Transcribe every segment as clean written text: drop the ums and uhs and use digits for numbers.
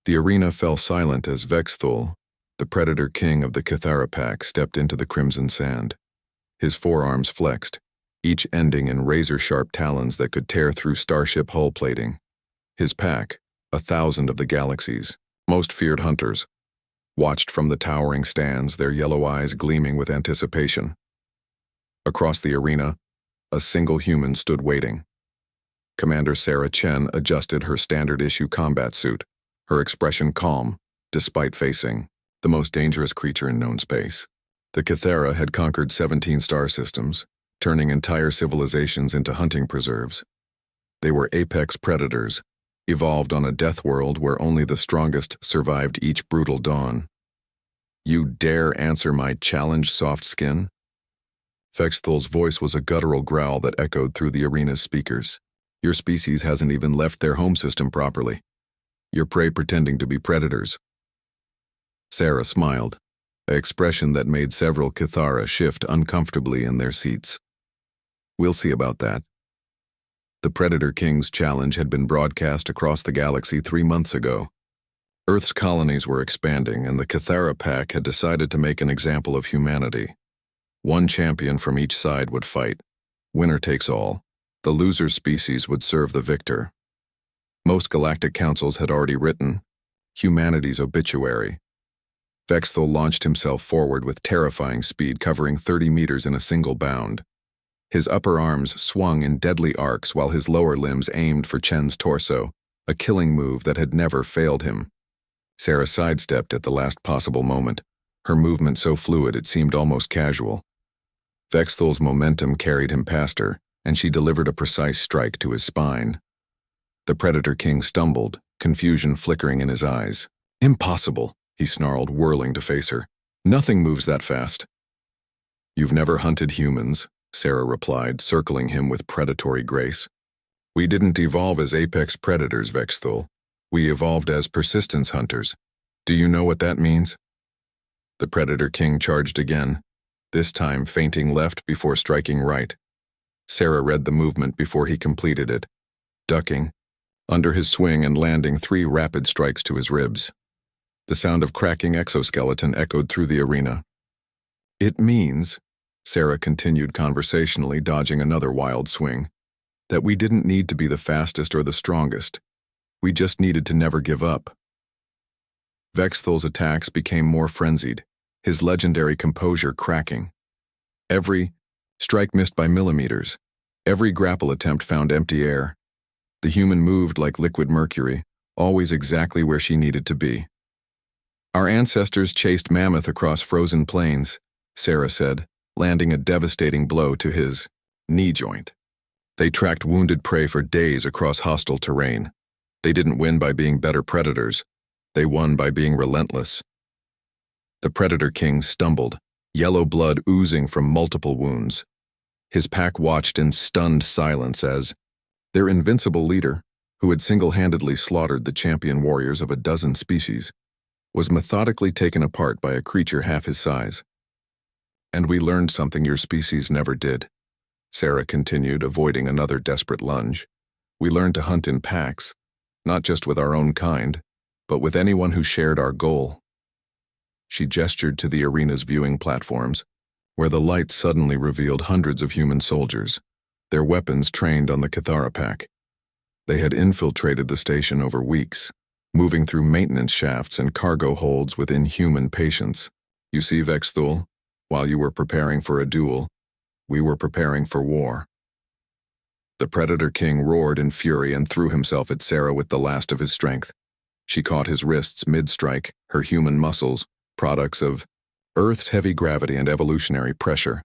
The arena fell silent as Vexthul, the predator king of the Cathara pack, stepped into the crimson sand. His forearms flexed, each ending in razor-sharp talons that could tear through starship hull plating. His pack, 1,000 of the galaxy's most feared hunters, watched from the towering stands, their yellow eyes gleaming with anticipation. Across the arena, a single human stood waiting. Commander Sarah Chen adjusted her standard-issue combat suit, her expression calm, despite facing the most dangerous creature in known space. The Cathara had conquered 17 star systems, turning entire civilizations into hunting preserves. They were apex predators, evolved on a death world where only the strongest survived each brutal dawn. "You dare answer my challenge, soft skin?" Vexthul's voice was a guttural growl that echoed through the arena's speakers. "Your species hasn't even left their home system properly. Your prey pretending to be predators." Sarah smiled, an expression that made several Cathara shift uncomfortably in their seats. "We'll see about that." The Predator King's challenge had been broadcast across the galaxy 3 months ago. Earth's colonies were expanding, and the Cathara pack had decided to make an example of humanity. One champion from each side would fight. Winner takes all. The loser species would serve the victor. Most galactic councils had already written humanity's obituary. Vexthul launched himself forward with terrifying speed, covering 30 meters in a single bound. His upper arms swung in deadly arcs while his lower limbs aimed for Chen's torso, a killing move that had never failed him. Sarah sidestepped at the last possible moment, her movement so fluid it seemed almost casual. Vexthul's momentum carried him past her, and she delivered a precise strike to his spine. The Predator King stumbled, confusion flickering in his eyes. "Impossible," he snarled, whirling to face her. "Nothing moves that fast." "You've never hunted humans," Sarah replied, circling him with predatory grace. "We didn't evolve as apex predators, Vexthul. We evolved as persistence hunters. Do you know what that means?" The Predator King charged again, this time feinting left before striking right. Sarah read the movement before he completed it, ducking under his swing and landing 3 rapid strikes to his ribs. The sound of cracking exoskeleton echoed through the arena. "It means," Sarah continued conversationally, dodging another wild swing, "that we didn't need to be the fastest or the strongest. We just needed to never give up." Vexthul's attacks became more frenzied, his legendary composure cracking. Every strike missed by millimeters. Every grapple attempt found empty air. The human moved like liquid mercury, always exactly where she needed to be. "Our ancestors chased mammoth across frozen plains," Sarah said, landing a devastating blow to his knee joint. "They tracked wounded prey for days across hostile terrain. They didn't win by being better predators. They won by being relentless." The Predator King stumbled, yellow blood oozing from multiple wounds. His pack watched in stunned silence as their invincible leader, who had single-handedly slaughtered the champion warriors of a dozen species, was methodically taken apart by a creature half his size. "And we learned something your species never did," Sarah continued, avoiding another desperate lunge. "We learned to hunt in packs, not just with our own kind, but with anyone who shared our goal." She gestured to the arena's viewing platforms, where the light suddenly revealed hundreds of human soldiers, their weapons trained on the Cathara pack. They had infiltrated the station over weeks, moving through maintenance shafts and cargo holds with inhuman patience. "You see, Vexthul, while you were preparing for a duel, we were preparing for war." The Predator King roared in fury and threw himself at Sarah with the last of his strength. She caught his wrists mid-strike, her human muscles, products of Earth's heavy gravity and evolutionary pressure,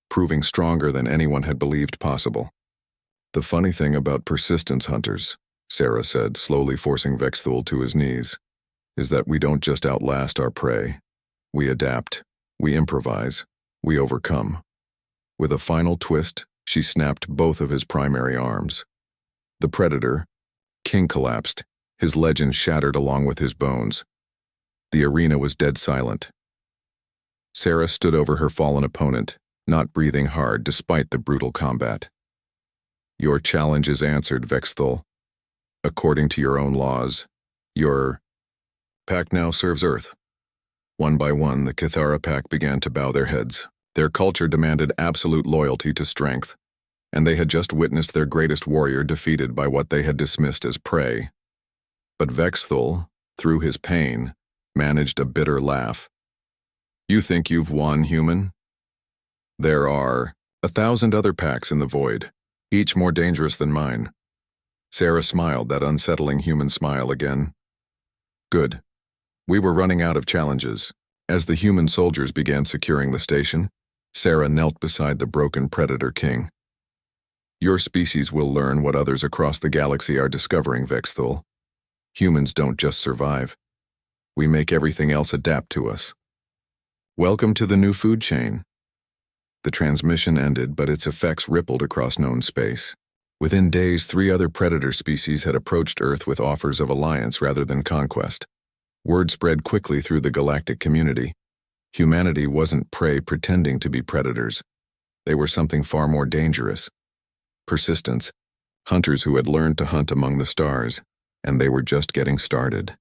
proving stronger than anyone had believed possible. "The funny thing about persistence hunters," Sarah said, slowly forcing Vexthul to his knees, "is that we don't just outlast our prey. We adapt, we improvise, we overcome." With a final twist, she snapped both of his primary arms. The Predator King collapsed, his legend shattered along with his bones. The arena was dead silent. Sarah stood over her fallen opponent, not breathing hard despite the brutal combat. "Your challenge is answered, Vexthul. According to your own laws, your pack now serves Earth. One by one, the Kithara pack began to bow their heads. Their culture demanded absolute loyalty to strength, and they had just witnessed their greatest warrior defeated by what they had dismissed as prey. But Vexthul, through his pain, managed a bitter laugh. You think you've won, human? There are 1,000 other packs in the void, each more dangerous than mine. Sarah smiled that unsettling human smile again. Good. We were running out of challenges. As the human soldiers began securing the station, Sarah knelt beside the broken Predator King. Your species will learn what others across the galaxy are discovering, Vexthul. Humans don't just survive. We make everything else adapt to us. Welcome to the new food chain. The transmission ended, but its effects rippled across known space. Within days, 3 other predator species had approached Earth with offers of alliance rather than conquest. Word spread quickly through the galactic community. Humanity wasn't prey pretending to be predators. They were something far more dangerous. Persistence, hunters who had learned to hunt among the stars, and they were just getting started.